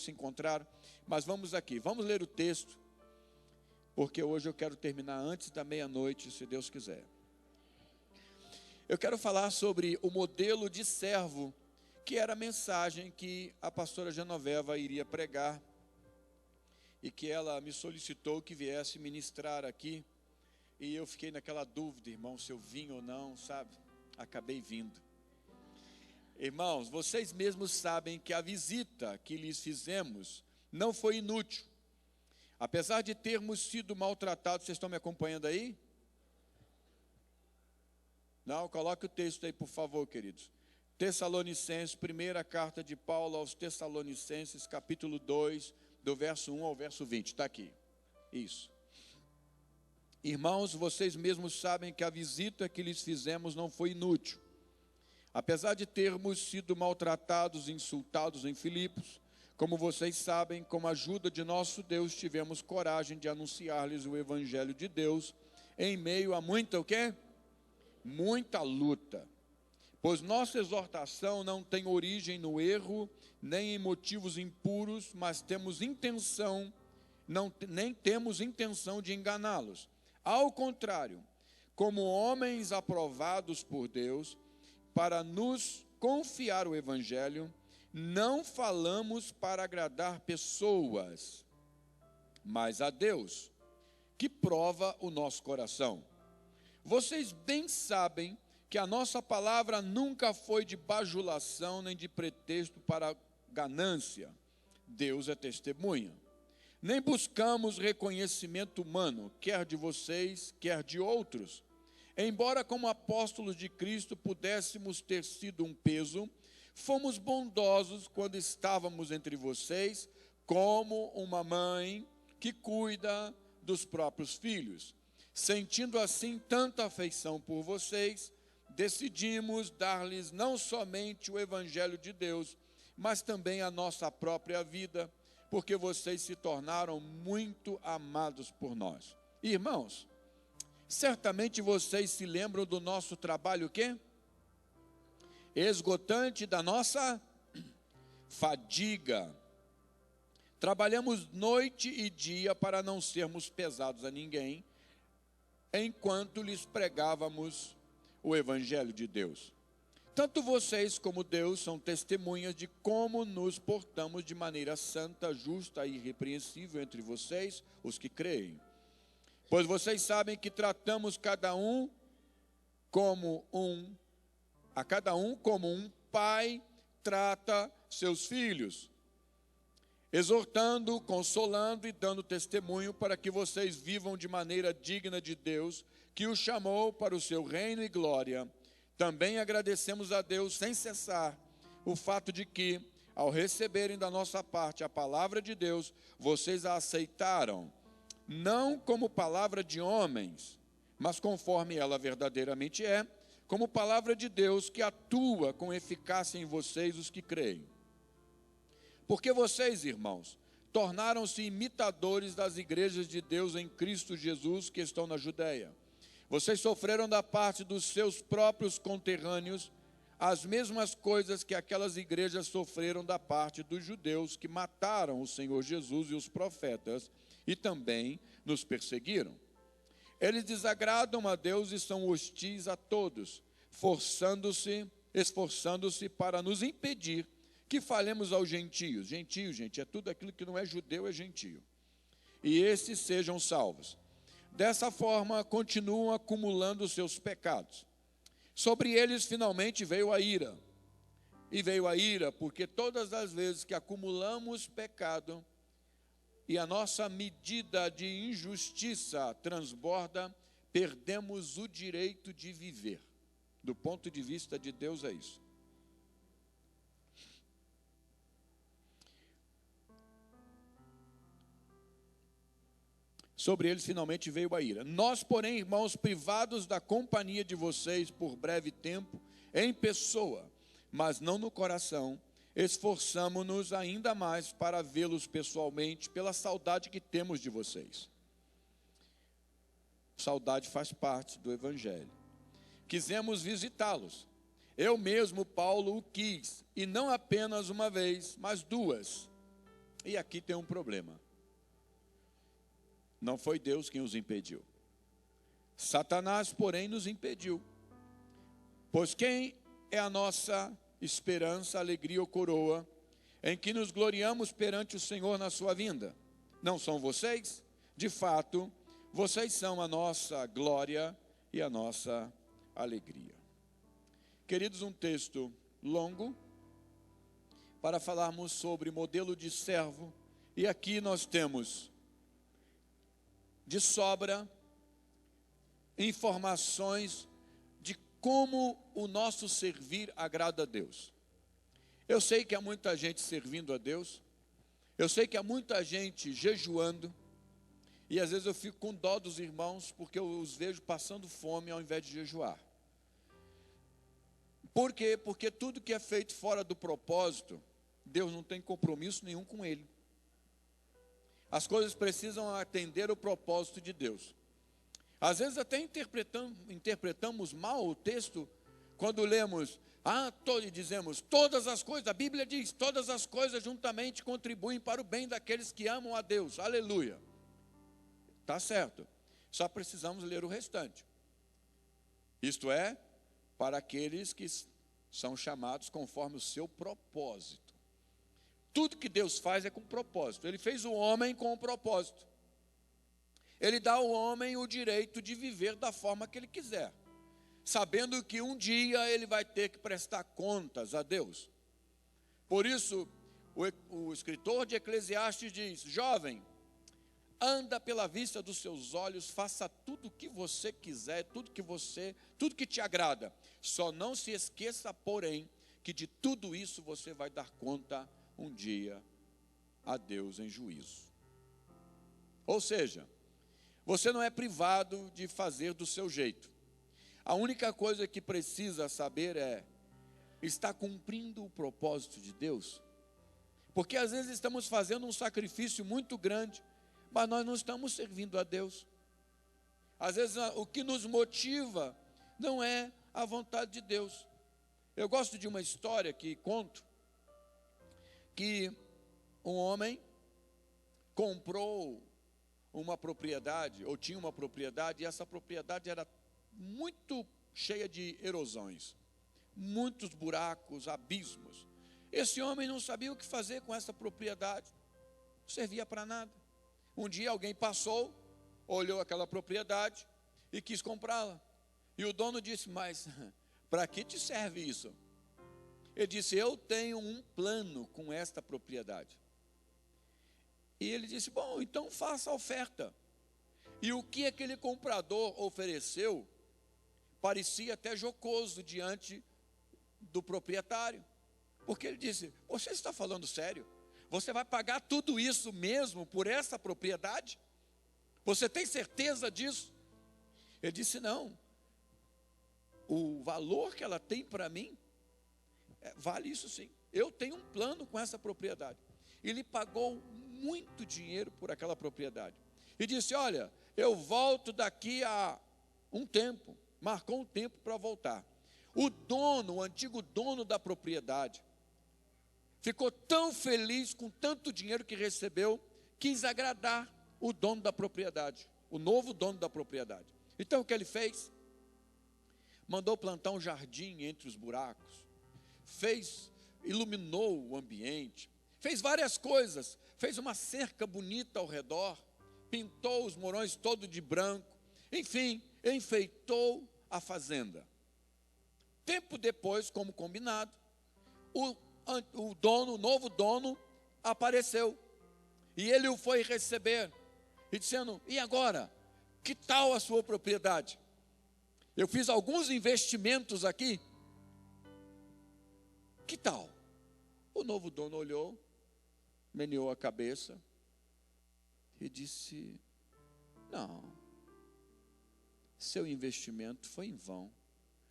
se encontraram, mas vamos aqui, vamos ler o texto, porque hoje eu quero terminar antes da meia-noite, se Deus quiser. Eu quero falar sobre o modelo de servo, que era a mensagem que a pastora Genoveva iria pregar, e que ela me solicitou que viesse ministrar aqui, e eu fiquei naquela dúvida, irmão, se eu vim ou não, sabe? Acabei vindo. Irmãos, vocês mesmos sabem que a visita que lhes fizemos não foi inútil. Apesar de termos sido maltratados, vocês estão me acompanhando aí? Não, coloque o texto aí, por favor, queridos. Tessalonicenses, primeira carta de Paulo aos Tessalonicenses, capítulo 2, do verso 1 ao verso 20. Está aqui. Isso. Irmãos, vocês mesmos sabem que a visita que lhes fizemos não foi inútil. Apesar de termos sido maltratados e insultados em Filipos, como vocês sabem, com a ajuda de nosso Deus, tivemos coragem de anunciar-lhes o Evangelho de Deus, em meio a muita o quê? Muita luta. Pois nossa exortação não tem origem no erro, nem em motivos impuros, mas nem temos intenção de enganá-los. Ao contrário, como homens aprovados por Deus, para nos confiar o Evangelho, não falamos para agradar pessoas, mas a Deus, que prova o nosso coração. Vocês bem sabem que a nossa palavra nunca foi de bajulação, nem de pretexto para ganância. Deus é testemunha. Nem buscamos reconhecimento humano, quer de vocês, quer de outros. Embora como apóstolos de Cristo pudéssemos ter sido um peso, fomos bondosos quando estávamos entre vocês, como uma mãe que cuida dos próprios filhos. Sentindo assim tanta afeição por vocês, decidimos dar-lhes não somente o Evangelho de Deus, mas também a nossa própria vida, porque vocês se tornaram muito amados por nós. Irmãos, certamente vocês se lembram do nosso trabalho o quê? Esgotante, da nossa fadiga. Trabalhamos noite e dia para não sermos pesados a ninguém, enquanto lhes pregávamos o Evangelho de Deus. Tanto vocês como Deus são testemunhas de como nos portamos de maneira santa, justa e irrepreensível entre vocês, os que creem. Pois vocês sabem que tratamos cada um como um pai trata seus filhos, exortando, consolando e dando testemunho para que vocês vivam de maneira digna de Deus, que os chamou para o seu reino e glória. Também agradecemos a Deus sem cessar o fato de que, ao receberem da nossa parte a palavra de Deus, vocês a aceitaram, não como palavra de homens, mas conforme ela verdadeiramente é, como palavra de Deus que atua com eficácia em vocês, os que creem. Porque vocês, irmãos, tornaram-se imitadores das igrejas de Deus em Cristo Jesus que estão na Judéia. Vocês sofreram da parte dos seus próprios conterrâneos as mesmas coisas que aquelas igrejas sofreram da parte dos judeus que mataram o Senhor Jesus e os profetas e também nos perseguiram. Eles desagradam a Deus e são hostis a todos, esforçando-se para nos impedir que falemos aos gentios. Gentio, gente, é tudo aquilo que não é judeu, é gentio. E esses sejam salvos. Dessa forma, continuam acumulando os seus pecados. Sobre eles, finalmente, veio a ira. E veio a ira porque todas as vezes que acumulamos pecado e a nossa medida de injustiça transborda, perdemos o direito de viver. Do ponto de vista de Deus é isso. Sobre eles finalmente veio a ira. Nós, porém, irmãos, privados da companhia de vocês por breve tempo, em pessoa, mas não no coração, esforçamo-nos ainda mais para vê-los pessoalmente, pela saudade que temos de vocês. Saudade faz parte do Evangelho. Quisemos visitá-los. Eu mesmo, Paulo, o quis, e não apenas uma vez, mas duas. E aqui tem um problema. Não foi Deus quem os impediu. Satanás, porém, nos impediu. Pois quem é a nossa esperança, alegria ou coroa, em que nos gloriamos perante o Senhor na sua vinda? Não são vocês? De fato, vocês são a nossa glória e a nossa alegria. Queridos, um texto longo para falarmos sobre modelo de servo. E aqui nós temos de sobra informações de como o nosso servir agrada a Deus. Eu sei que há muita gente servindo a Deus, eu sei que há muita gente jejuando, e às vezes eu fico com dó dos irmãos, porque eu os vejo passando fome ao invés de jejuar. Por quê? Porque tudo que é feito fora do propósito, Deus não tem compromisso nenhum com ele. As coisas precisam atender o propósito de Deus. Às vezes até interpretamos mal o texto, quando lemos, e dizemos, todas as coisas, a Bíblia diz, todas as coisas juntamente contribuem para o bem daqueles que amam a Deus, aleluia. Está certo, só precisamos ler o restante. Isto é, para aqueles que são chamados conforme o seu propósito. Tudo que Deus faz é com propósito. Ele fez o homem com um propósito. Ele dá ao homem o direito de viver da forma que ele quiser, sabendo que um dia ele vai ter que prestar contas a Deus. Por isso, o escritor de Eclesiastes diz, jovem, anda pela vista dos seus olhos, faça tudo o que você quiser, tudo que te agrada. Só não se esqueça, porém, que de tudo isso você vai dar conta um dia a Deus em juízo. Ou seja, você não é privado de fazer do seu jeito. A única coisa que precisa saber é, está cumprindo o propósito de Deus? Porque às vezes estamos fazendo um sacrifício muito grande, mas nós não estamos servindo a Deus. Às vezes o que nos motiva não é a vontade de Deus. Eu gosto de uma história que conto, que um homem comprou uma propriedade, ou tinha uma propriedade, e essa propriedade era muito cheia de erosões, muitos buracos, abismos. Esse homem não sabia o que fazer com essa propriedade, não servia para nada. Um dia alguém passou, olhou aquela propriedade e quis comprá-la. E o dono disse, mas para que te serve isso? Ele disse, eu tenho um plano com esta propriedade. E ele disse, bom, então faça a oferta. E o que aquele comprador ofereceu parecia até jocoso diante do proprietário. Porque ele disse, você está falando sério? Você vai pagar tudo isso mesmo por essa propriedade? Você tem certeza disso? Ele disse, não. O valor que ela tem para mim, vale isso sim. Eu tenho um plano com essa propriedade. Ele pagou muito dinheiro por aquela propriedade. E disse, olha, eu volto daqui a um tempo. Marcou um tempo para voltar. O antigo dono da propriedade, ficou tão feliz com tanto dinheiro que recebeu, quis agradar o dono da propriedade, o novo dono da propriedade. Então o que ele fez? Mandou plantar um jardim entre os buracos, iluminou o ambiente, fez várias coisas, fez uma cerca bonita ao redor, pintou os morões todo de branco, enfim, enfeitou a fazenda. Tempo depois, como combinado, o novo dono apareceu, e ele o foi receber, e dizendo, e agora, que tal a sua propriedade? Eu fiz alguns investimentos aqui, que tal? O novo dono olhou, meneou a cabeça, e disse, não, seu investimento foi em vão.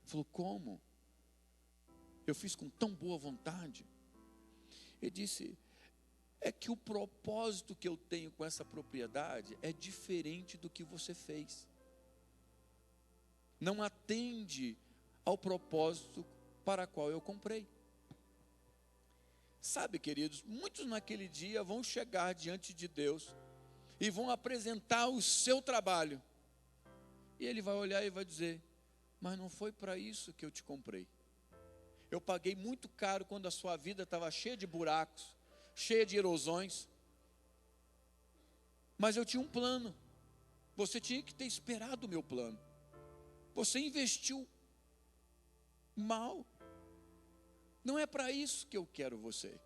Ele falou, como? Eu fiz com tão boa vontade. Ele disse, é que o propósito que eu tenho com essa propriedade é diferente do que você fez. Não atende ao propósito para qual eu comprei. Sabe, queridos, muitos naquele dia vão chegar diante de Deus e vão apresentar o seu trabalho. E Ele vai olhar e vai dizer: mas não foi para isso que eu te comprei. Eu paguei muito caro quando a sua vida estava cheia de buracos, cheia de erosões. Mas eu tinha um plano. Você tinha que ter esperado o meu plano. Você investiu mal. Não é para isso que eu quero você.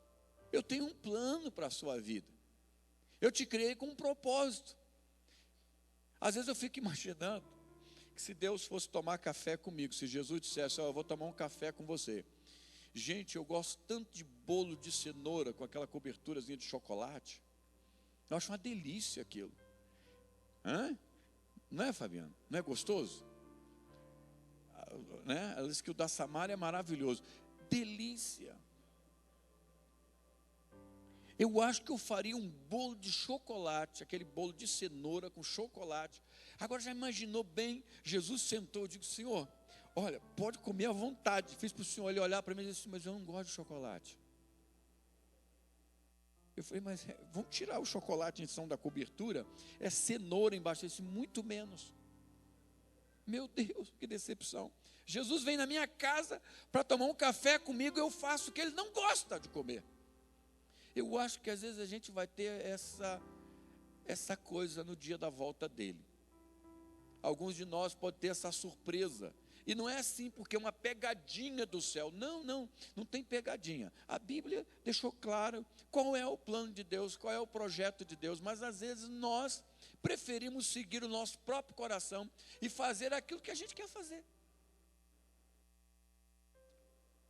Eu tenho um plano para a sua vida. Eu te criei com um propósito. Às vezes eu fico imaginando que se Deus fosse tomar café comigo, se Jesus dissesse: eu vou tomar um café com você. Gente, eu gosto tanto de bolo de cenoura com aquela coberturazinha de chocolate. Eu acho uma delícia aquilo. Não é, Fabiano? Não é gostoso? Né? Ela disse que o da Samária é maravilhoso. Delícia. Eu acho que eu faria um bolo de chocolate, aquele bolo de cenoura com chocolate. Agora já imaginou bem, Jesus sentou, eu digo: Senhor, olha, pode comer à vontade. Fiz para o Senhor ele olhar para mim e disse: mas eu não gosto de chocolate. Eu falei: mas vamos tirar o chocolate então da cobertura? É cenoura embaixo. Eu disse: muito menos. Meu Deus, que decepção. Jesus vem na minha casa para tomar um café comigo, eu faço o que ele não gosta de comer. Eu acho que às vezes a gente vai ter essa coisa no dia da volta dele. Alguns de nós podem ter essa surpresa. E não é assim porque é uma pegadinha do céu. Não tem pegadinha. A Bíblia deixou claro qual é o plano de Deus, qual é o projeto de Deus. Mas às vezes nós preferimos seguir o nosso próprio coração e fazer aquilo que a gente quer fazer.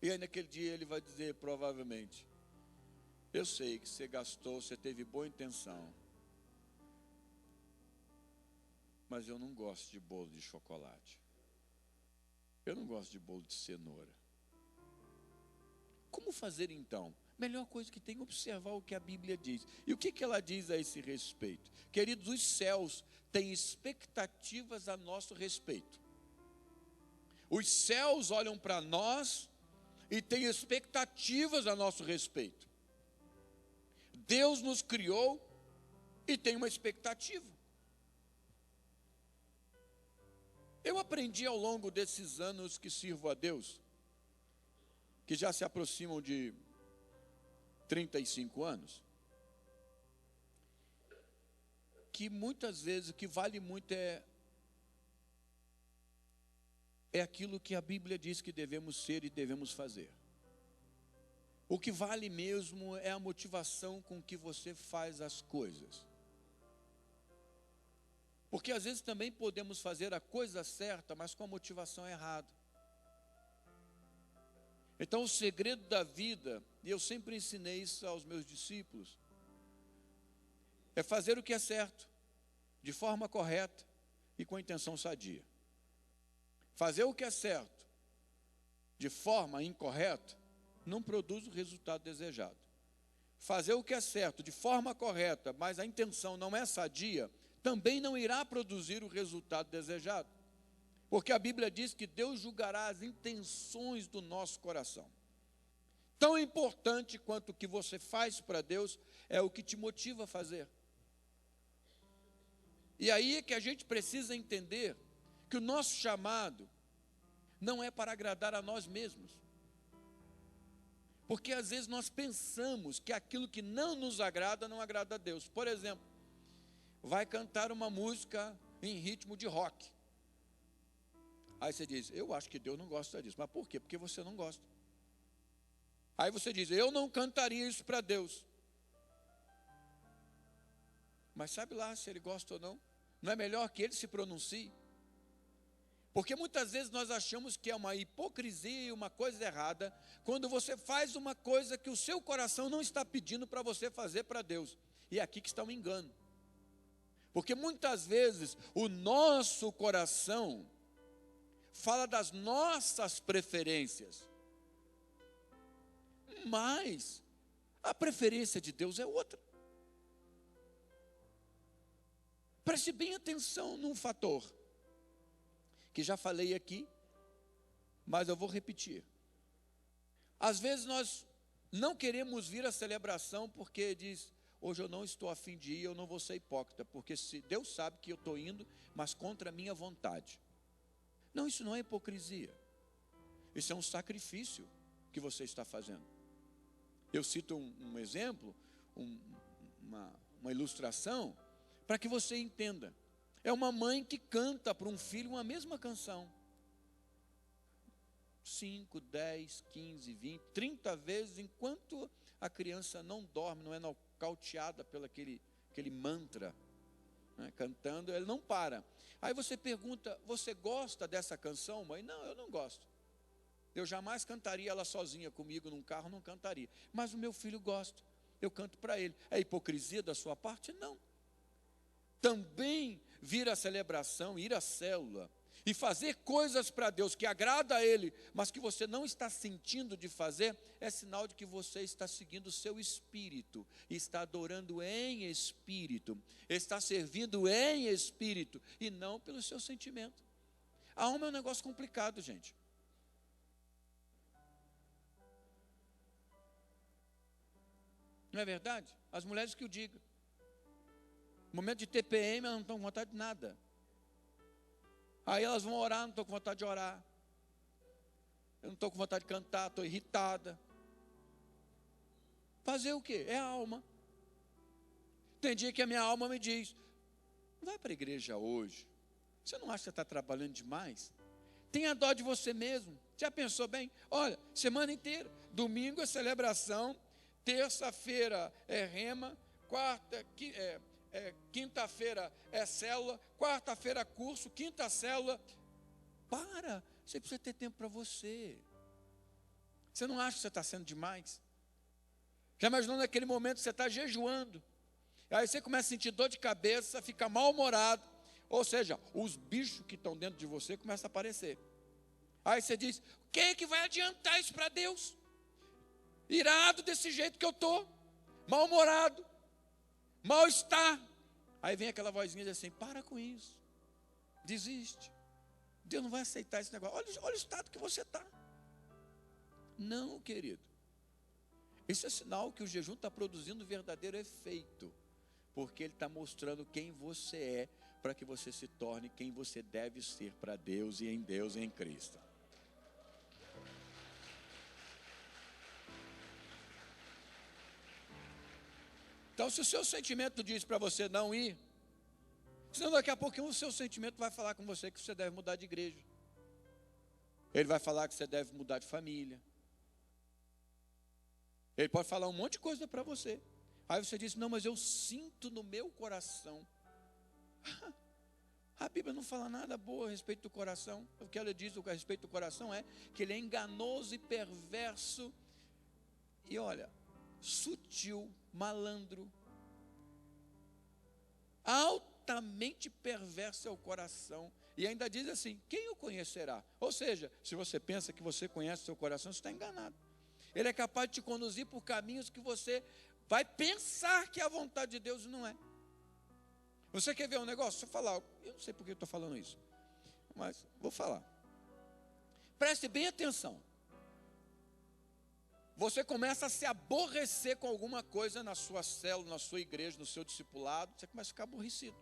E aí naquele dia ele vai dizer provavelmente: eu sei que você gastou, você teve boa intenção, mas eu não gosto de bolo de chocolate. Eu não gosto de bolo de cenoura. Como fazer então? Melhor coisa que tem é observar o que a Bíblia diz. E o que ela diz a esse respeito? Queridos, os céus têm expectativas a nosso respeito. Os céus olham para nós e têm expectativas a nosso respeito. Deus nos criou e tem uma expectativa. Eu aprendi ao longo desses anos que sirvo a Deus, que já se aproximam de 35 anos, que muitas vezes o que vale muito é aquilo que a Bíblia diz que devemos ser e devemos fazer. O que vale mesmo é a motivação com que você faz as coisas. Porque às vezes também podemos fazer a coisa certa, mas com a motivação errada. Então o segredo da vida, e eu sempre ensinei isso aos meus discípulos, é fazer o que é certo, de forma correta e com intenção sadia. Fazer o que é certo, de forma incorreta, não produz o resultado desejado. Fazer o que é certo, de forma correta, mas a intenção não é sadia, também não irá produzir o resultado desejado. Porque a Bíblia diz que Deus julgará as intenções do nosso coração. Tão importante quanto o que você faz para Deus é o que te motiva a fazer. E aí é que a gente precisa entender que o nosso chamado não é para agradar a nós mesmos. Porque às vezes nós pensamos que aquilo que não nos agrada, não agrada a Deus. Por exemplo, vai cantar uma música em ritmo de rock. Aí você diz: eu acho que Deus não gosta disso. Mas por quê? Porque você não gosta. Aí você diz: eu não cantaria isso para Deus. Mas sabe lá se Ele gosta ou não? Não é melhor que Ele se pronuncie? Porque muitas vezes nós achamos que é uma hipocrisia e uma coisa errada quando você faz uma coisa que o seu coração não está pedindo para você fazer para Deus. E é aqui que está o engano. Porque muitas vezes o nosso coração fala das nossas preferências, mas a preferência de Deus é outra. Preste bem atenção num fator que já falei aqui, mas eu vou repetir. Às vezes nós não queremos vir à celebração porque diz, hoje eu não estou a fim de ir, eu não vou ser hipócrita, porque se Deus sabe que eu estou indo, mas contra a minha vontade. Não, isso não é hipocrisia. Isso é um sacrifício que você está fazendo. Eu cito um exemplo, uma ilustração, para que você entenda. É uma mãe que canta para um filho uma mesma canção. 5, 10, 15, 20, 30 vezes, enquanto a criança não dorme, não é nocauteada pelo aquele mantra, né, cantando, ele não para. Aí você pergunta, você gosta dessa canção, mãe? Não, eu não gosto. Eu jamais cantaria ela sozinha comigo num carro, não cantaria. Mas o meu filho gosta, eu canto para ele. É hipocrisia da sua parte? Não. Também vir à celebração, ir à célula e fazer coisas para Deus que agrada a Ele, mas que você não está sentindo de fazer, é sinal de que você está seguindo o seu espírito, está adorando em espírito, está servindo em espírito, e não pelo seu sentimento. A alma é um negócio complicado, gente. Não é verdade? As mulheres que o digam. No momento de TPM, elas não estão com vontade de nada. Aí elas vão orar, não estou com vontade de orar. Eu não estou com vontade de cantar, estou irritada. Fazer o quê? É a alma. Tem dia que a minha alma me diz, não vai para a igreja hoje. Você não acha que você está trabalhando demais? Tenha dó de você mesmo. Já pensou bem? Olha, semana inteira. Domingo é celebração. Terça-feira é rema. Quinta-feira é célula, quarta-feira curso, quinta célula. Você precisa ter tempo para você. Você não acha que você está sendo demais? Já imaginou naquele momento que você está jejuando? Aí você começa a sentir dor de cabeça, fica mal-humorado. Ou seja, os bichos que estão dentro de você começam a aparecer. Aí você diz, o que é que vai adiantar isso para Deus? Irado desse jeito que eu estou, mal-humorado, mal-estar. Aí vem aquela vozinha e diz assim, para com isso, desiste. Deus não vai aceitar esse negócio. Olha o estado que você está. Não, querido. Isso é sinal que o jejum está produzindo verdadeiro efeito. Porque ele está mostrando quem você é, para que você se torne quem você deve ser para Deus e em Cristo. Então, se o seu sentimento diz para você não ir, senão daqui a pouquinho o seu sentimento vai falar com você que você deve mudar de igreja. Ele vai falar que você deve mudar de família. Ele pode falar um monte de coisa para você. Aí você diz, não, mas eu sinto no meu coração. A Bíblia não fala nada boa a respeito do coração. O que ela diz a respeito do coração é que ele é enganoso e perverso. E olha, sutil, malandro, altamente perverso é o coração. E ainda diz assim, quem o conhecerá? Ou seja, se você pensa que você conhece o seu coração, você está enganado. Ele é capaz de te conduzir por caminhos que você vai pensar que é a vontade de Deus e não é. Você quer ver um negócio? Se eu falar, eu não sei por que eu estou falando isso, mas vou falar. Preste bem atenção. Você começa a se aborrecer com alguma coisa na sua célula, na sua igreja, no seu discipulado, você começa a ficar aborrecido.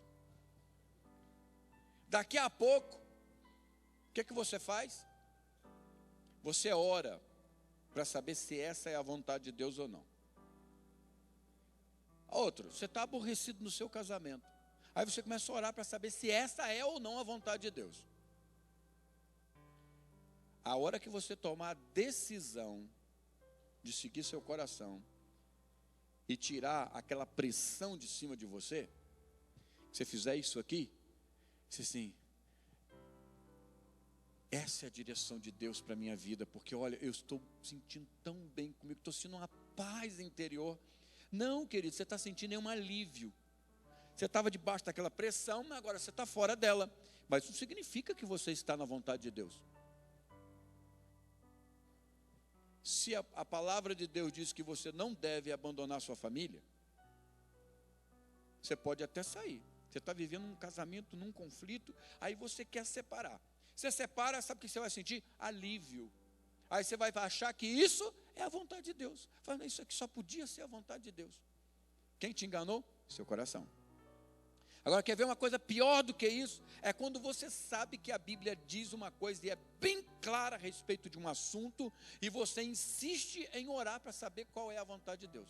Daqui a pouco, o que você faz? Você ora para saber se essa é a vontade de Deus ou não. Outro, você está aborrecido no seu casamento. Aí você começa a orar para saber se essa é ou não a vontade de Deus. A hora que você tomar a decisão de seguir seu coração e tirar aquela pressão de cima de você, se você fizer isso aqui, você assim, essa é a direção de Deus para a minha vida, porque olha, eu estou sentindo tão bem comigo, estou sentindo uma paz interior. Não, querido, você está sentindo um alívio. Você estava debaixo daquela pressão, mas agora você está fora dela. Mas isso significa que você está na vontade de Deus. Se a palavra de Deus diz que você não deve abandonar sua família, você pode até sair. Você está vivendo um casamento, num conflito, aí você quer separar. Você separa, sabe o que você vai sentir? Alívio. Aí você vai achar que isso é a vontade de Deus. Falando, isso aqui só podia ser a vontade de Deus. Quem te enganou? Seu coração. Agora, quer ver uma coisa pior do que isso? É quando você sabe que a Bíblia diz uma coisa e é bem clara a respeito de um assunto, e você insiste em orar para saber qual é a vontade de Deus.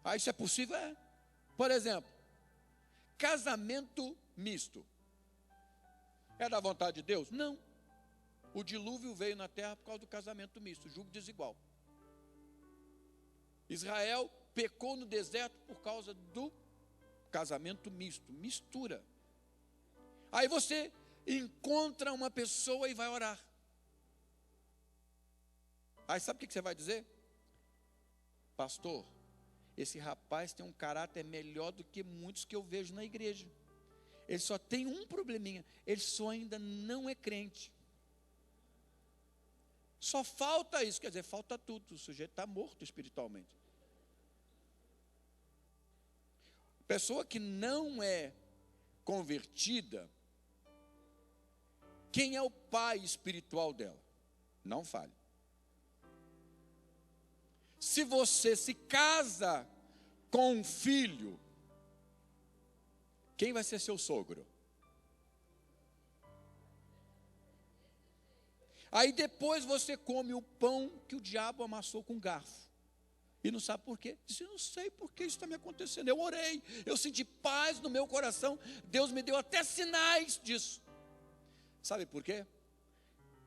Ah, isso é possível? É. Por exemplo, casamento misto. É da vontade de Deus? Não. O dilúvio veio na terra por causa do casamento misto, julgo desigual. Israel pecou no deserto por causa do casamento misto, mistura. Aí você encontra uma pessoa e vai orar. Aí sabe o que você vai dizer? Pastor, esse rapaz tem um caráter melhor do que muitos que eu vejo na igreja. Ele só tem um probleminha, ele só ainda não é crente. Só falta isso, quer dizer, falta tudo, o sujeito está morto espiritualmente. Pessoa que não é convertida, quem é o pai espiritual dela? Não fale. Se você se casa com um filho, quem vai ser seu sogro? Aí depois você come o pão que o diabo amassou com garfo. E não sabe por quê? Disse, eu não sei por que isso está me acontecendo. Eu orei, eu senti paz no meu coração. Deus me deu até sinais disso. Sabe por quê?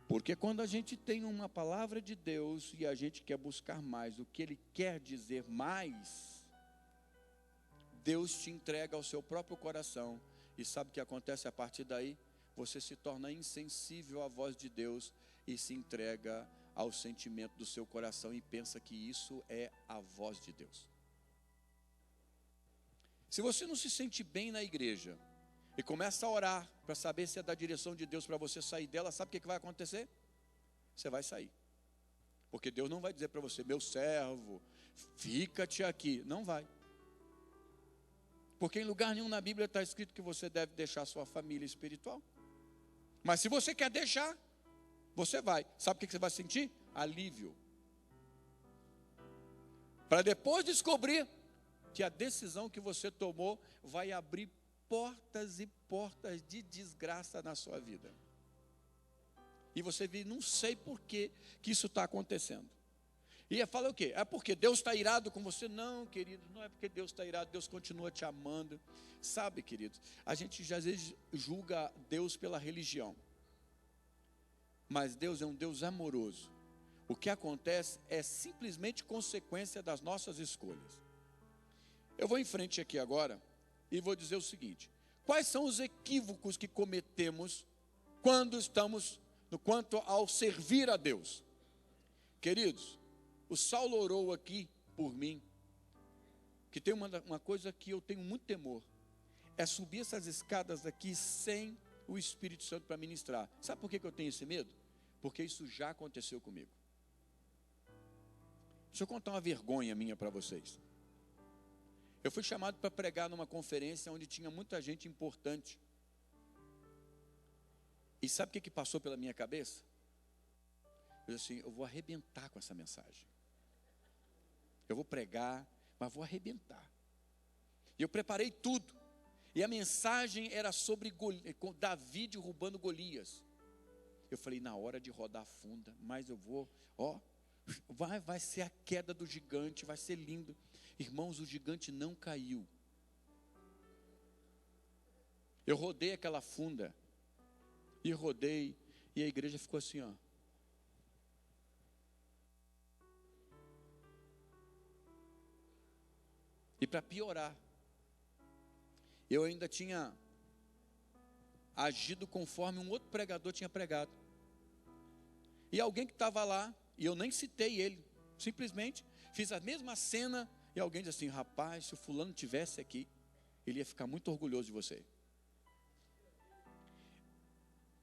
Porque quando a gente tem uma palavra de Deus e a gente quer buscar mais, o que Ele quer dizer mais, Deus te entrega ao seu próprio coração. E sabe o que acontece a partir daí? Você se torna insensível à voz de Deus e se entrega ao sentimento do seu coração e pensa que isso é a voz de Deus. Se você não se sente bem na igreja e começa a orar para saber se é da direção de Deus para você sair dela, sabe o que vai acontecer? Você vai sair. Porque Deus não vai dizer para você, meu servo, fica-te aqui. Não vai. Porque em lugar nenhum na Bíblia está escrito que você deve deixar sua família espiritual. Mas se você quer deixar, você vai. Sabe o que você vai sentir? Alívio. Para depois descobrir que a decisão que você tomou vai abrir portas e portas de desgraça na sua vida. E você diz, não sei por que isso está acontecendo. E fala o quê? É porque Deus está irado com você? Não, querido, não é porque Deus está irado, Deus continua te amando. Sabe, queridos, a gente já às vezes julga Deus pela religião. Mas Deus é um Deus amoroso. O que acontece é simplesmente consequência das nossas escolhas. Eu vou em frente aqui agora e vou dizer o seguinte: quais são os equívocos que cometemos quando estamos no quanto ao servir a Deus? Queridos, o Saulo orou aqui por mim, que tem uma coisa que eu tenho muito temor, é subir essas escadas aqui sem o Espírito Santo para ministrar. Sabe por que eu tenho esse medo? Porque isso já aconteceu comigo. Deixa eu contar uma vergonha minha para vocês. Eu fui chamado para pregar numa conferência onde tinha muita gente importante. E sabe o que passou pela minha cabeça? Eu disse assim, eu vou arrebentar com essa mensagem. Eu vou pregar, mas vou arrebentar. E eu preparei tudo. E a mensagem era sobre Davi derrubando Golias. Eu falei, na hora de rodar a funda, mas eu vou, vai ser a queda do gigante, vai ser lindo. Irmãos, o gigante não caiu. Eu rodei aquela funda, e rodei, e a igreja ficou assim, ó. E para piorar, eu ainda tinha agido conforme um outro pregador tinha pregado. E alguém que estava lá, e eu nem citei ele, simplesmente fiz a mesma cena, e alguém disse assim, rapaz, se o fulano tivesse aqui, ele ia ficar muito orgulhoso de você.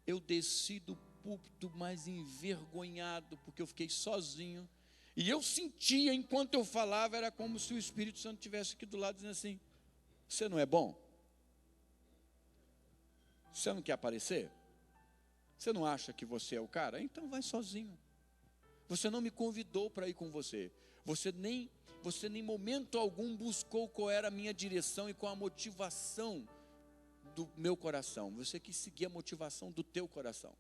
Eu desci do púlpito mais envergonhado, porque eu fiquei sozinho, e eu sentia, enquanto eu falava, era como se o Espírito Santo estivesse aqui do lado, dizendo assim, você não é bom? Você não quer aparecer? Você não acha que você é o cara? Então vai sozinho. Você não me convidou para ir com você. Você nem em momento algum buscou qual era a minha direção e qual a motivação do meu coração. Você quis seguir a motivação do teu coração.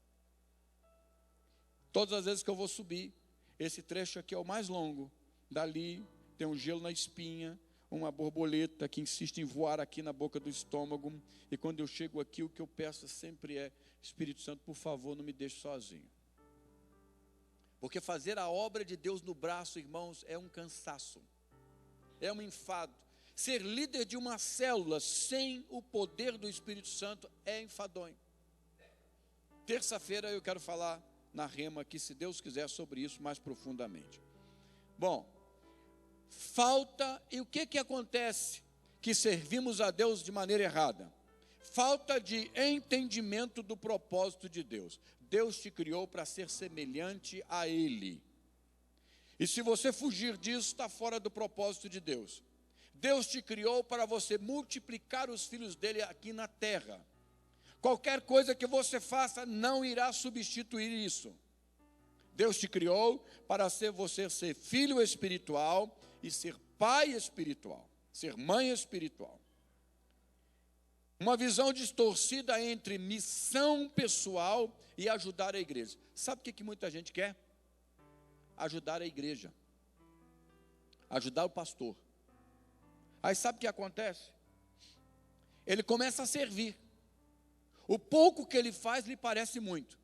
Todas as vezes que eu vou subir, esse trecho aqui é o mais longo. Dali tem um gelo na espinha, uma borboleta que insiste em voar aqui na boca do estômago. E quando eu chego aqui, o que eu peço sempre é: Espírito Santo, por favor, não me deixe sozinho. Porque fazer a obra de Deus no braço, irmãos, é um cansaço, é um enfado. Ser líder de uma célula sem o poder do Espírito Santo é enfadonho. Terça-feira eu quero falar na Rema aqui, se Deus quiser, sobre isso mais profundamente. Bom, falta, e o que acontece? Que servimos a Deus de maneira errada. Falta de entendimento do propósito de Deus. Deus te criou para ser semelhante a Ele. E se você fugir disso, está fora do propósito de Deus. Deus te criou para você multiplicar os filhos dele aqui na terra. Qualquer coisa que você faça não irá substituir isso. Deus te criou para você ser filho espiritual e ser pai espiritual, ser mãe espiritual. Uma visão distorcida entre missão pessoal e ajudar a igreja. Sabe o que muita gente quer? Ajudar a igreja, ajudar o pastor. Aí sabe o que acontece? Ele começa a servir. O pouco que ele faz lhe parece muito,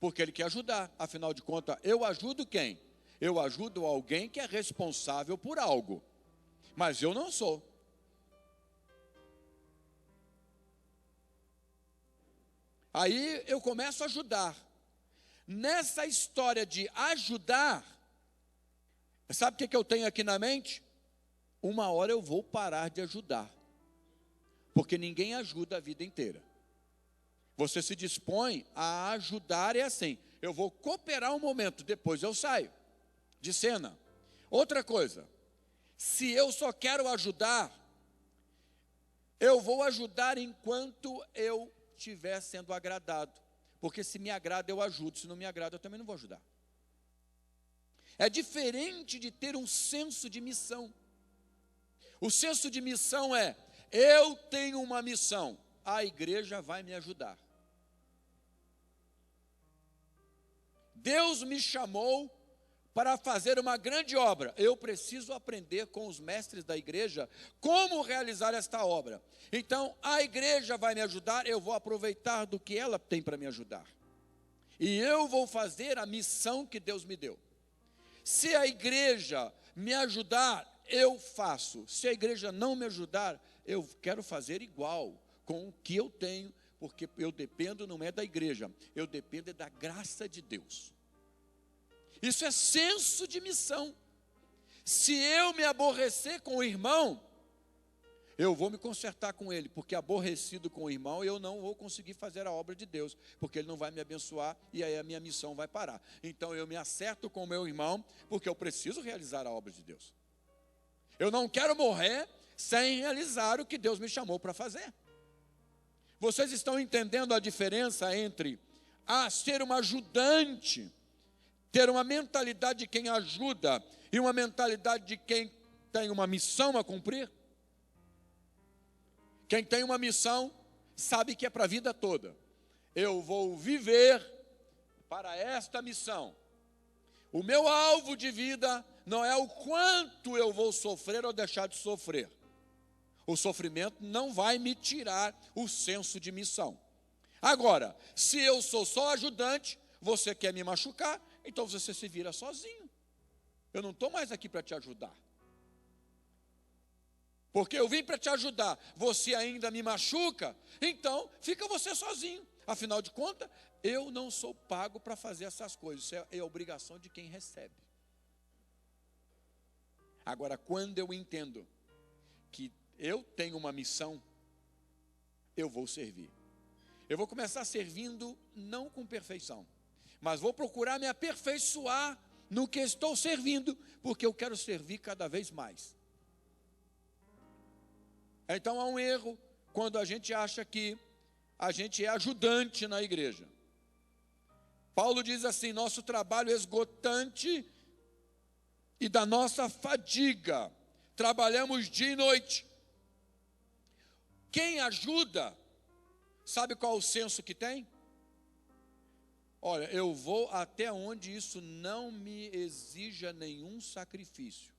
porque ele quer ajudar. Afinal de contas, eu ajudo quem? Eu ajudo alguém que é responsável por algo, mas eu não sou. Aí eu começo a ajudar. Nessa história de ajudar, sabe o que eu tenho aqui na mente? Uma hora eu vou parar de ajudar, porque ninguém ajuda a vida inteira. Você se dispõe a ajudar, é assim: eu vou cooperar um momento, depois eu saio de cena. Outra coisa, se eu só quero ajudar, eu vou ajudar enquanto eu estiver sendo agradado, porque se me agrada eu ajudo, se não me agrada eu também não vou ajudar. É diferente de ter um senso de missão. O senso de missão é: eu tenho uma missão, a igreja vai me ajudar. Deus me chamou para fazer uma grande obra. Eu preciso aprender com os mestres da igreja como realizar esta obra. Então, a igreja vai me ajudar, eu vou aproveitar do que ela tem para me ajudar. E eu vou fazer a missão que Deus me deu. Se a igreja me ajudar, eu faço. Se a igreja não me ajudar, eu quero fazer igual, com o que eu tenho, porque eu dependo não é da igreja, eu dependo da graça de Deus. Isso é senso de missão. Se eu me aborrecer com o irmão, eu vou me consertar com ele, porque aborrecido com o irmão, eu não vou conseguir fazer a obra de Deus, porque ele não vai me abençoar, e aí a minha missão vai parar. Então eu me acerto com o meu irmão, porque eu preciso realizar a obra de Deus. Eu não quero morrer sem realizar o que Deus me chamou para fazer. Vocês estão entendendo a diferença entre ser um ajudante, ter uma mentalidade de quem ajuda, e uma mentalidade de quem tem uma missão a cumprir? Quem tem uma missão sabe que é para a vida toda. Eu vou viver para esta missão. O meu alvo de vida não é o quanto eu vou sofrer ou deixar de sofrer. O sofrimento não vai me tirar o senso de missão. Agora, se eu sou só ajudante, você quer me machucar, então você se vira sozinho. Eu não estou mais aqui para te ajudar. Porque eu vim para te ajudar, você ainda me machuca, então fica você sozinho. Afinal de contas, eu não sou pago para fazer essas coisas, isso é obrigação de quem recebe. Agora, quando eu entendo que eu tenho uma missão, eu vou servir. Eu vou começar servindo não com perfeição, mas vou procurar me aperfeiçoar no que estou servindo, porque eu quero servir cada vez mais. Então há um erro quando a gente acha que a gente é ajudante na igreja. Paulo diz assim: nosso trabalho é esgotante e da nossa fadiga. Trabalhamos dia e noite. Quem ajuda, sabe qual o senso que tem? Olha, eu vou até onde isso não me exija nenhum sacrifício.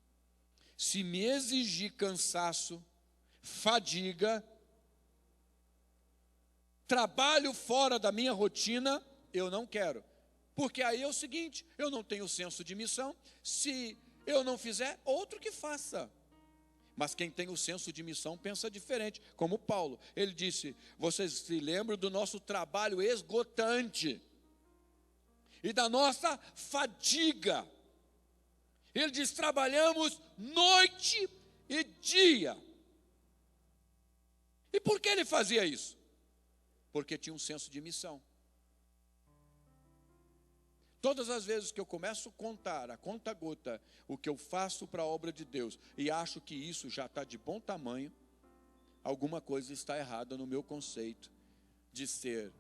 Se me exigir cansaço, fadiga, trabalho fora da minha rotina, eu não quero. Porque aí é o seguinte, eu não tenho senso de missão. Se eu não fizer, outro que faça. Mas quem tem o senso de missão pensa diferente, como Paulo. Ele disse: vocês se lembram do nosso trabalho esgotante e da nossa fadiga. Ele diz: trabalhamos noite e dia. E por que ele fazia isso? Porque tinha um senso de missão. Todas as vezes que eu começo a contar, a conta-gota, o que eu faço para a obra de Deus, e acho que isso já está de bom tamanho, alguma coisa está errada no meu conceito de ser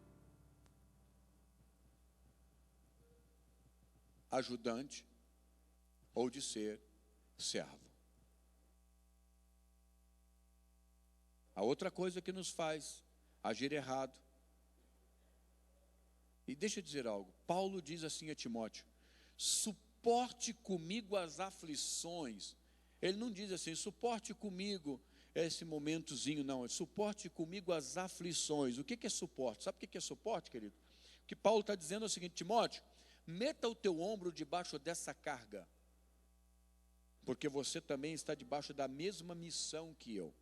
ajudante ou de ser servo. A outra coisa que nos faz agir errado. E deixa eu dizer algo. Paulo diz assim a Timóteo: suporte comigo as aflições. Ele não diz assim: suporte comigo esse momentozinho, não. Suporte comigo as aflições. O que é suporte? Sabe o que é suporte, querido? O que Paulo está dizendo é o seguinte: Timóteo, meta o teu ombro debaixo dessa carga, porque você também está debaixo da mesma missão que eu.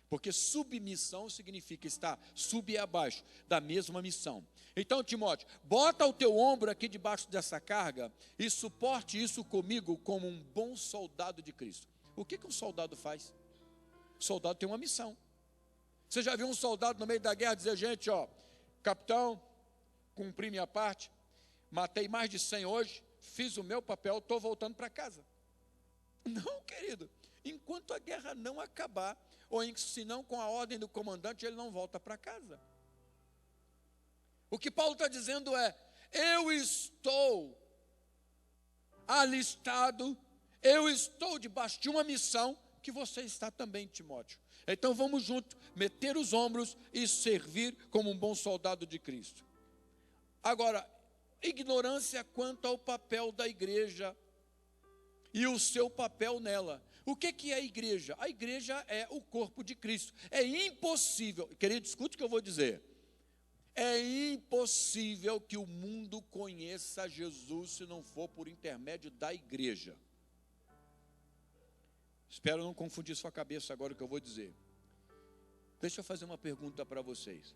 Porque submissão significa estar sub e abaixo da mesma missão. Então, Timóteo, bota o teu ombro aqui debaixo dessa carga e suporte isso comigo como um bom soldado de Cristo. O que um soldado faz? O soldado tem uma missão. Você já viu um soldado no meio da guerra dizer: gente, capitão, cumpri minha parte, matei mais de 100 hoje, fiz o meu papel, estou voltando para casa. Não, querido. Enquanto a guerra não acabar, ou se não com a ordem do comandante, ele não volta para casa. O que Paulo está dizendo é: eu estou alistado, eu estou debaixo de uma missão que você está também, Timóteo. Então vamos juntos, meter os ombros e servir como um bom soldado de Cristo. Agora, ignorância quanto ao papel da igreja e o seu papel nela. O que é a igreja? A igreja é o corpo de Cristo. É impossível, querido, escute o que eu vou dizer. É impossível que o mundo conheça Jesus se não for por intermédio da igreja. Espero não confundir sua cabeça agora o que eu vou dizer. Deixa eu fazer uma pergunta para vocês.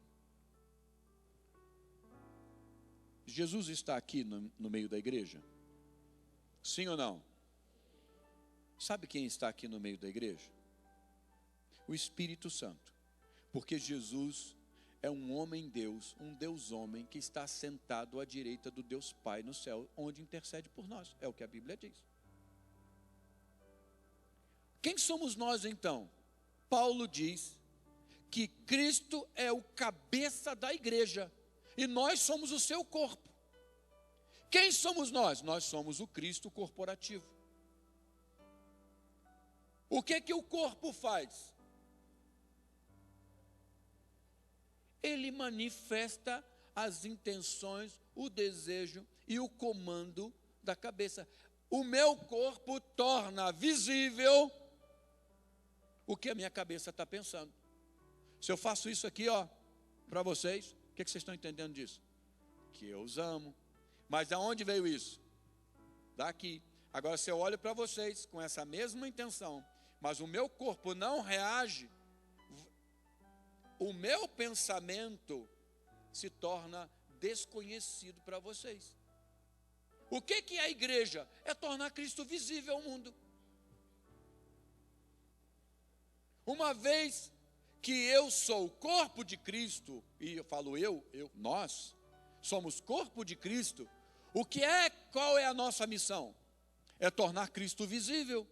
Jesus está aqui no meio da igreja? Sim ou não? Sabe quem está aqui no meio da igreja? O Espírito Santo. Porque Jesus é um homem-deus, um Deus-homem que está sentado à direita do Deus Pai no céu, onde intercede por nós. É o que a Bíblia diz. Quem somos nós então? Paulo diz que Cristo é o cabeça da igreja e nós somos o seu corpo. Quem somos nós? Nós somos o Cristo corporativo. O que o corpo faz? Ele manifesta as intenções, o desejo e o comando da cabeça. O meu corpo torna visível o que a minha cabeça está pensando. Se eu faço isso aqui, para vocês, o que vocês estão entendendo disso? Que eu os amo. Mas de onde veio isso? Daqui. Agora, se eu olho para vocês com essa mesma intenção, mas o meu corpo não reage, o meu pensamento se torna desconhecido para vocês. O que é a igreja? É tornar Cristo visível ao mundo. Uma vez que eu sou o corpo de Cristo, e eu falo nós somos corpo de Cristo, qual é a nossa missão? É tornar Cristo visível.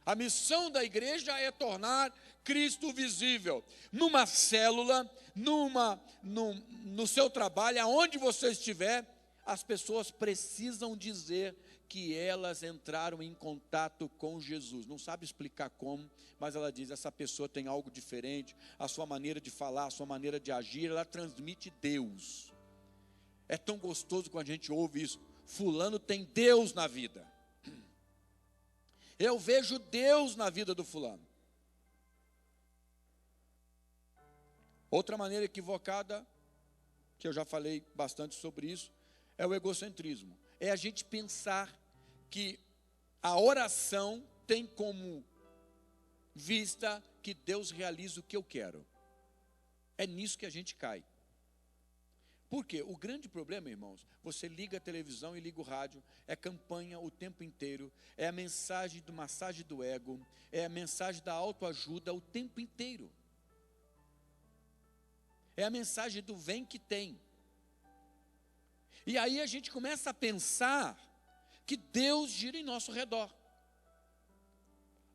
A missão da igreja é tornar Cristo visível. Numa célula, no seu trabalho, aonde você estiver, as pessoas precisam dizer que elas entraram em contato com Jesus. Não sabe explicar como, mas ela diz, essa pessoa tem algo diferente, a sua maneira de falar, a sua maneira de agir, ela transmite Deus. É tão gostoso quando a gente ouve isso. Fulano tem Deus na vida. Eu vejo Deus na vida do fulano. Outra maneira equivocada, que eu já falei bastante sobre isso, é o egocentrismo. É a gente pensar que a oração tem como vista que Deus realiza o que eu quero. É nisso que a gente cai. Por quê? O grande problema, irmãos, você liga a televisão e liga o rádio, é campanha o tempo inteiro, é a mensagem do massagem do ego, é a mensagem da autoajuda o tempo inteiro. É a mensagem do vem que tem. E aí a gente começa a pensar que Deus gira em nosso redor.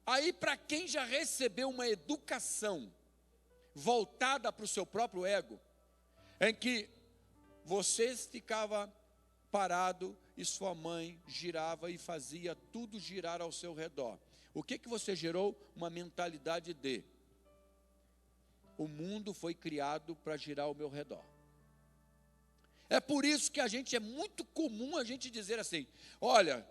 Aí, para quem já recebeu uma educação voltada para o seu próprio ego, em que você ficava parado e sua mãe girava e fazia tudo girar ao seu redor. O que você gerou? Uma mentalidade de: o mundo foi criado para girar ao meu redor. É por isso que é muito comum a gente dizer assim: olha,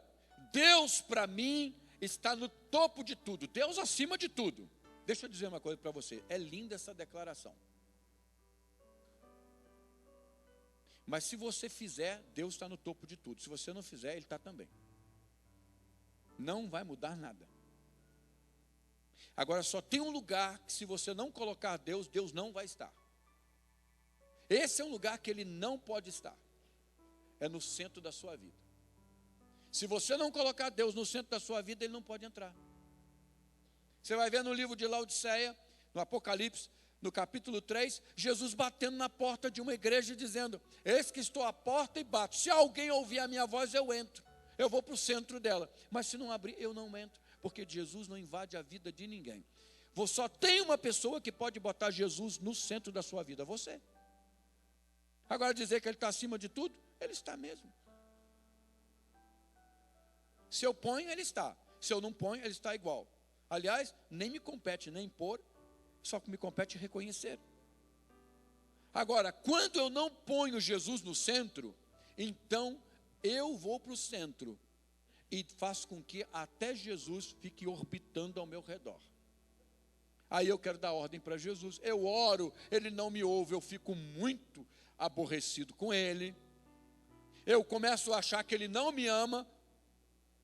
Deus para mim está no topo de tudo, Deus acima de tudo. Deixa eu dizer uma coisa para você, é linda essa declaração. Mas se você fizer, Deus está no topo de tudo. Se você não fizer, Ele está também. Não vai mudar nada. Agora, só tem um lugar que se você não colocar Deus, Deus não vai estar. Esse é um lugar que Ele não pode estar. É no centro da sua vida. Se você não colocar Deus no centro da sua vida, Ele não pode entrar. Você vai ver no livro de Laodiceia, no Apocalipse, no capítulo 3, Jesus batendo na porta de uma igreja dizendo: eis que estou à porta e bato. Se alguém ouvir a minha voz, eu entro. Eu vou para o centro dela. Mas se não abrir, eu não entro. Porque Jesus não invade a vida de ninguém. Só tem uma pessoa que pode botar Jesus no centro da sua vida: você. Agora dizer que Ele está acima de tudo, Ele está mesmo. Se eu ponho, Ele está. Se eu não ponho, Ele está igual. Aliás, nem me compete nem impor, só que me compete reconhecer. Agora, quando eu não ponho Jesus no centro, então eu vou para o centro e faço com que até Jesus fique orbitando ao meu redor. Aí eu quero dar ordem para Jesus. Eu oro, Ele não me ouve, eu fico muito aborrecido com Ele. Eu começo a achar que Ele não me ama,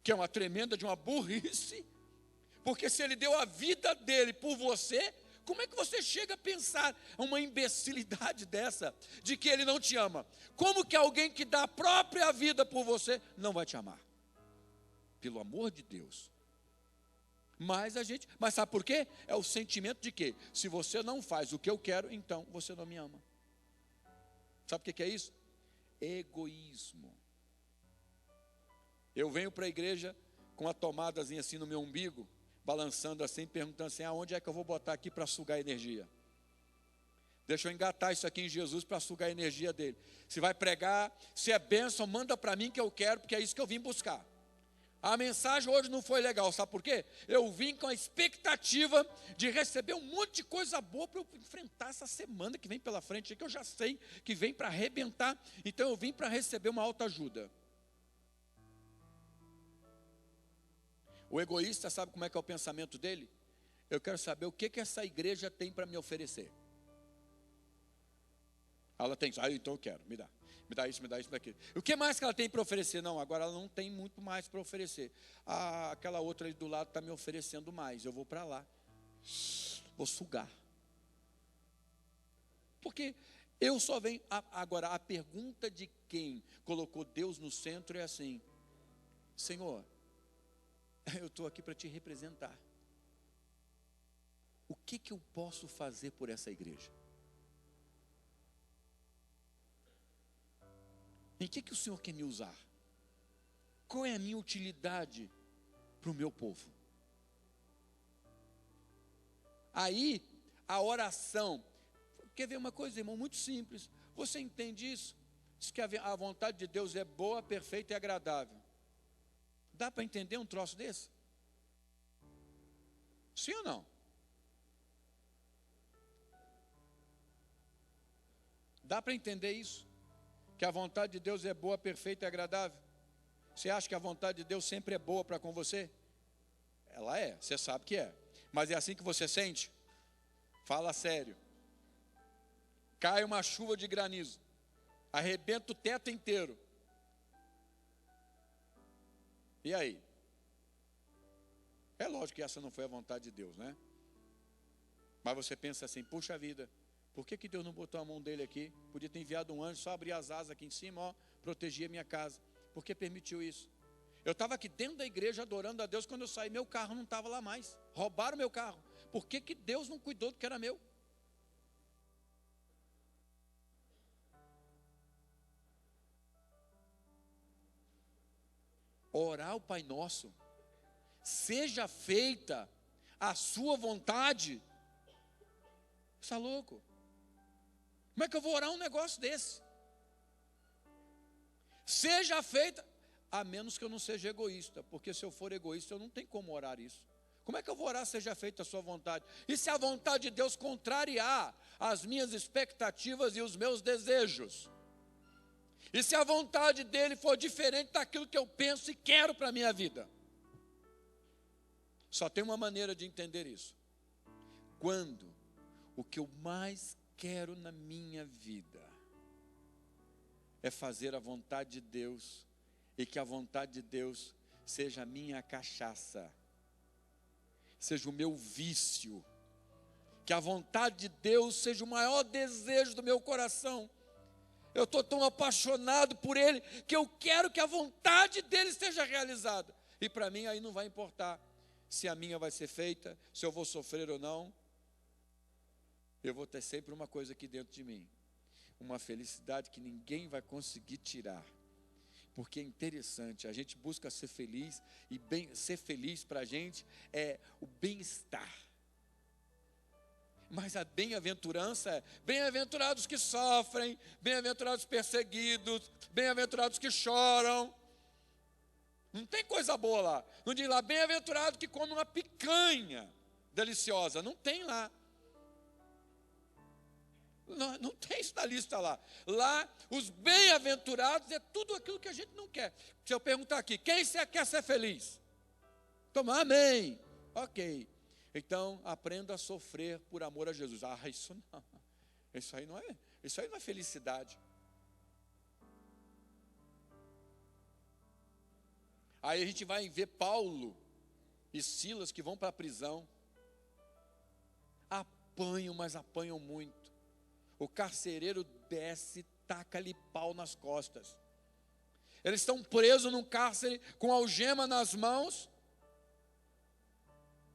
que é uma tremenda de uma burrice. Porque se Ele deu a vida dele por você, como é que você chega a pensar uma imbecilidade dessa, de que Ele não te ama? Como que alguém que dá a própria vida por você não vai te amar? Pelo amor de Deus. Mas sabe por quê? É o sentimento de que, se você não faz o que eu quero, então você não me ama. Sabe o que é isso? Egoísmo. Eu venho para a igreja com uma tomadazinha assim no meu umbigo, balançando assim, perguntando assim: aonde é que eu vou botar aqui para sugar energia? Deixa eu engatar isso aqui em Jesus para sugar a energia dele. Se vai pregar, se é bênção, manda para mim que eu quero, porque é isso que eu vim buscar. A mensagem hoje não foi legal, sabe por quê? Eu vim com a expectativa de receber um monte de coisa boa para eu enfrentar essa semana que vem pela frente, que eu já sei que vem para arrebentar. Então eu vim para receber uma autoajuda. O egoísta sabe como é que é o pensamento dele? Eu quero saber o que essa igreja tem para me oferecer. Ela tem, então eu quero, me dá isso, me dá isso, daqui. O que mais que ela tem para oferecer? Não, agora ela não tem muito mais para oferecer. Aquela outra ali do lado está me oferecendo mais, eu vou para lá. Vou sugar. Porque eu só venho, agora a pergunta de quem colocou Deus no centro é assim: Senhor, eu estou aqui para te representar. O que eu posso fazer por essa igreja? Em que o Senhor quer me usar? Qual é a minha utilidade para o meu povo? Aí, a oração. Quer ver uma coisa, irmão, muito simples. Você entende isso? Diz que a vontade de Deus é boa, perfeita e agradável. Dá para entender um troço desse? Sim ou não? Dá para entender isso? Que a vontade de Deus é boa, perfeita e agradável? Você acha que a vontade de Deus sempre é boa para com você? Ela é, você sabe que é. Mas é assim que você sente? Fala sério. Cai uma chuva de granizo, arrebenta o teto inteiro. E aí? É lógico que essa não foi a vontade de Deus, né? Mas você pensa assim, puxa vida, por que Deus não botou a mão dele aqui? Podia ter enviado um anjo, só abrir as asas aqui em cima, ó, protegia a minha casa. Por que permitiu isso? Eu estava aqui dentro da igreja adorando a Deus, quando eu saí, meu carro não estava lá mais. Roubaram meu carro. Por que Deus não cuidou do que era meu? Orar o Pai Nosso, seja feita a sua vontade. Você está louco? Como é que eu vou orar um negócio desse? Seja feita, a menos que eu não seja egoísta, porque se eu for egoísta, eu não tenho como orar isso. Como é que eu vou orar, seja feita a sua vontade? E se a vontade de Deus contrariar as minhas expectativas e os meus desejos? E se a vontade dele for diferente daquilo que eu penso e quero para a minha vida? Só tem uma maneira de entender isso. Quando o que eu mais quero na minha vida é fazer a vontade de Deus, e que a vontade de Deus seja a minha cachaça, seja o meu vício, que a vontade de Deus seja o maior desejo do meu coração. Eu estou tão apaixonado por Ele, que eu quero que a vontade dEle seja realizada. E para mim aí não vai importar se a minha vai ser feita, se eu vou sofrer ou não. Eu vou ter sempre uma coisa aqui dentro de mim, uma felicidade que ninguém vai conseguir tirar. Porque é interessante, a gente busca ser feliz, e ser feliz para a gente é o bem-estar. Mas a bem-aventurança é, bem-aventurados que sofrem, bem-aventurados perseguidos, bem-aventurados que choram. Não tem coisa boa lá. Não diz lá, bem-aventurado que come uma picanha deliciosa. Não tem lá. Não tem isso na lista lá. Lá, os bem-aventurados é tudo aquilo que a gente não quer. Se eu perguntar aqui, quem quer ser feliz? Toma, amém. Ok. Então, aprenda a sofrer por amor a Jesus. Ah, isso não. Isso aí não é felicidade. Aí a gente vai ver Paulo e Silas que vão para a prisão. Apanham, mas apanham muito. O carcereiro desce, taca-lhe pau nas costas. Eles estão presos num cárcere com algema nas mãos.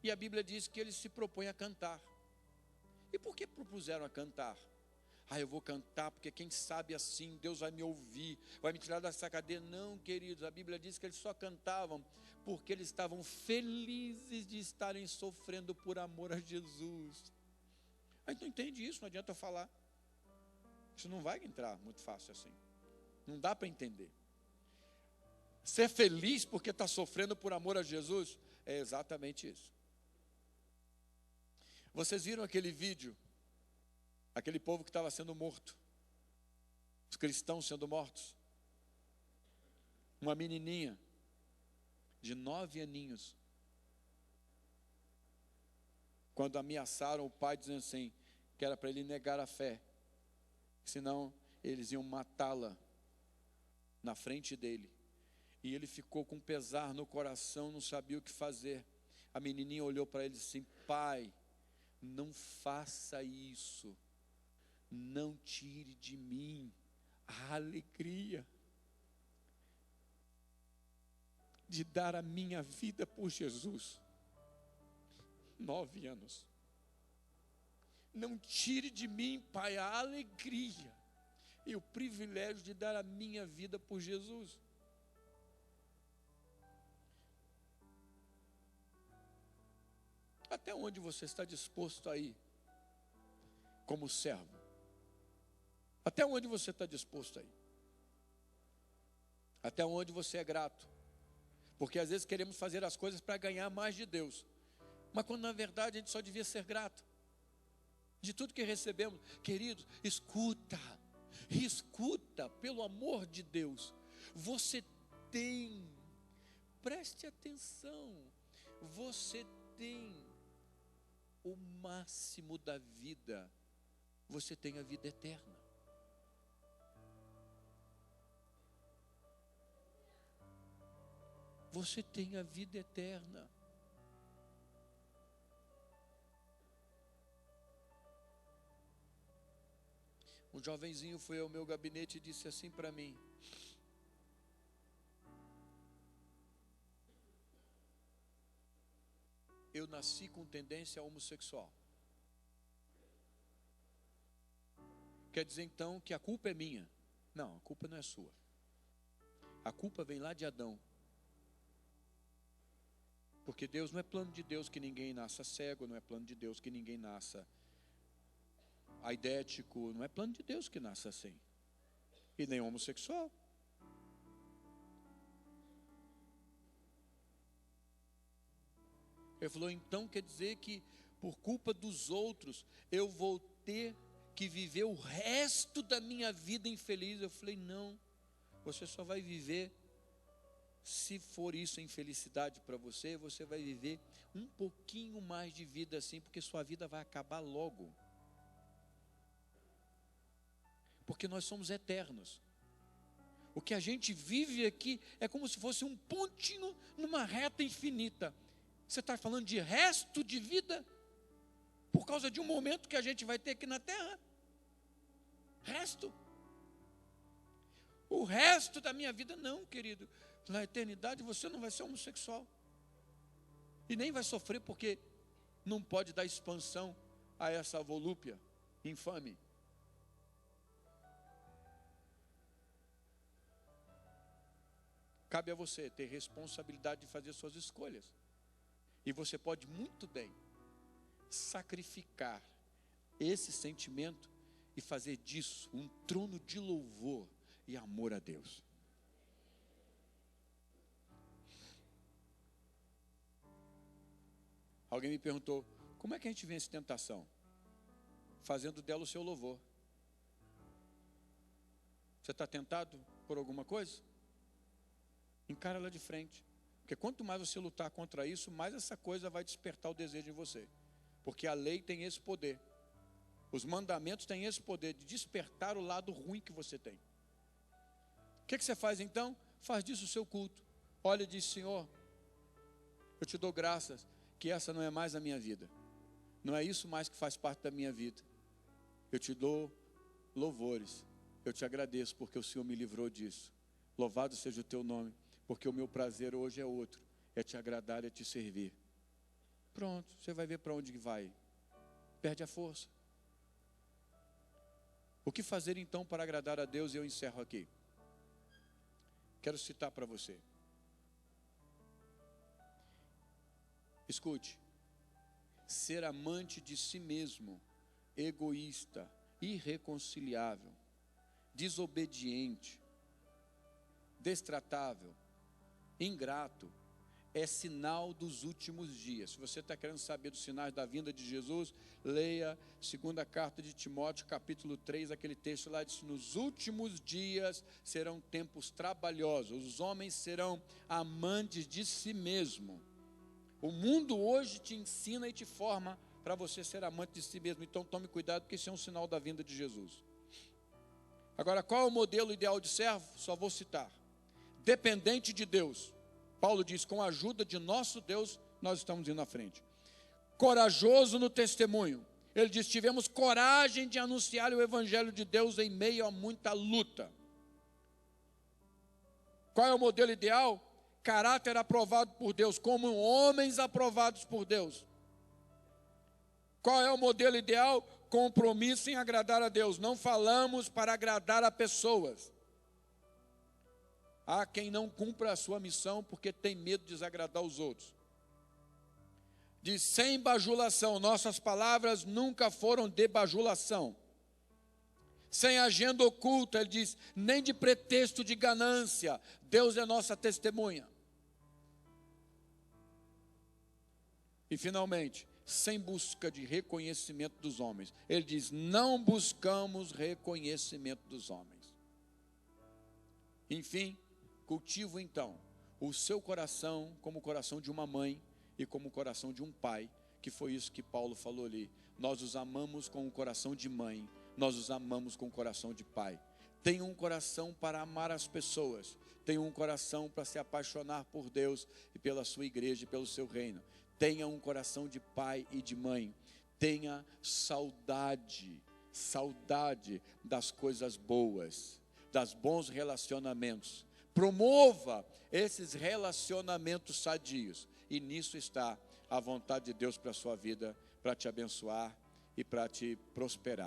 E a Bíblia diz que eles se propõem a cantar. E por que propuseram a cantar? Eu vou cantar porque quem sabe assim Deus vai me ouvir, vai me tirar dessa cadeia. Não, queridos, a Bíblia diz que eles só cantavam porque eles estavam felizes de estarem sofrendo por amor a Jesus. A gente não entende isso, não adianta falar. Isso não vai entrar muito fácil assim. Não dá para entender. Ser feliz porque está sofrendo por amor a Jesus é exatamente isso. Vocês viram aquele vídeo? Aquele povo que estava sendo morto. Os cristãos sendo mortos. Uma menininha de 9 aninhos. Quando ameaçaram o pai dizendo assim, que era para ele negar a fé. Senão eles iam matá-la na frente dele. E ele ficou com pesar no coração, não sabia o que fazer. A menininha olhou para ele e disse assim, pai, não faça isso. Não tire de mim a alegria de dar a minha vida por Jesus. 9 anos. Não tire de mim, pai, a alegria e o privilégio de dar a minha vida por Jesus. Até onde você está disposto a ir como servo? Até onde você está disposto a ir? Até onde você é grato. Porque às vezes queremos fazer as coisas para ganhar mais de Deus. Mas quando na verdade a gente só devia ser grato. De tudo que recebemos. Queridos, escuta, pelo amor de Deus. Você tem, preste atenção, você tem o máximo da vida. Você tem a vida eterna. Você tem a vida eterna. Um jovenzinho foi ao meu gabinete e disse assim para mim: eu nasci com tendência homossexual. Quer dizer então que a culpa é minha? Não, a culpa não é sua. A culpa vem lá de Adão. Porque Deus não é plano de Deus que ninguém nasça cego, não é plano de Deus que ninguém nasça aidético, não é plano de Deus que nasça assim. E nem homossexual. Ele falou, então quer dizer que por culpa dos outros eu vou ter que viver o resto da minha vida infeliz? Eu falei, não, você só vai viver, se for isso infelicidade para você, você vai viver um pouquinho mais de vida assim, porque sua vida vai acabar logo. Porque nós somos eternos. O que a gente vive aqui é como se fosse um pontinho numa reta infinita. Você está falando de resto de vida? Por causa de um momento que a gente vai ter aqui na terra? Resto? O resto da minha vida não, querido. Na eternidade você não vai ser homossexual. E nem vai sofrer porque não pode dar expansão a essa volúpia infame. Cabe a você ter responsabilidade de fazer suas escolhas. E você pode muito bem sacrificar esse sentimento e fazer disso um trono de louvor e amor a Deus. Alguém me perguntou, como é que a gente vence tentação? Fazendo dela o seu louvor. Você está tentado por alguma coisa? Encara ela de frente. Porque quanto mais você lutar contra isso, mais essa coisa vai despertar o desejo em você. Porque a lei tem esse poder. Os mandamentos têm esse poder de despertar o lado ruim que você tem. O que você faz então? Faz disso o seu culto. Olha e diz, Senhor, eu te dou graças que essa não é mais a minha vida. Não é isso mais que faz parte da minha vida. Eu te dou louvores. Eu te agradeço porque o Senhor me livrou disso. Louvado seja o teu nome. Porque o meu prazer hoje é outro. É te agradar e é te servir. Pronto, você vai ver para onde vai. Perde a força. O que fazer então para agradar a Deus? E eu encerro aqui. Quero citar para você. Escute. Ser amante de si mesmo, egoísta, irreconciliável, desobediente, destratável, ingrato, é sinal dos últimos dias. Se você está querendo saber dos sinais da vinda de Jesus, leia 2ª carta de Timóteo, capítulo 3, aquele texto lá diz, nos últimos dias serão tempos trabalhosos, os homens serão amantes de si mesmo. O mundo hoje te ensina e te forma para você ser amante de si mesmo, então tome cuidado, porque isso é um sinal da vinda de Jesus. Agora, qual é o modelo ideal de servo? Só vou citar. Dependente de Deus. Paulo diz, com a ajuda de nosso Deus, nós estamos indo à frente. Corajoso no testemunho. Ele diz, tivemos coragem de anunciar o evangelho de Deus em meio a muita luta. Qual é o modelo ideal? Caráter aprovado por Deus, como homens aprovados por Deus. Qual é o modelo ideal? Compromisso em agradar a Deus. Não falamos para agradar a pessoas. Há quem não cumpra a sua missão porque tem medo de desagradar os outros. Diz, sem bajulação, nossas palavras nunca foram de bajulação. sem agenda oculta, ele diz, nem de pretexto de ganância. Deus é nossa testemunha. E finalmente, sem busca de reconhecimento dos homens. Ele diz, não buscamos reconhecimento dos homens. Enfim, cultivo então o seu coração como o coração de uma mãe e como o coração de um pai, que foi isso que Paulo falou ali. Nós os amamos com o coração de mãe, nós os amamos com o coração de pai. Tenha um coração para amar as pessoas, tenha um coração para se apaixonar por Deus e pela sua igreja e pelo seu reino. Tenha um coração de pai e de mãe, tenha saudade das coisas boas, das bons relacionamentos. Promova esses relacionamentos sadios, e nisso está a vontade de Deus para a sua vida, para te abençoar e para te prosperar.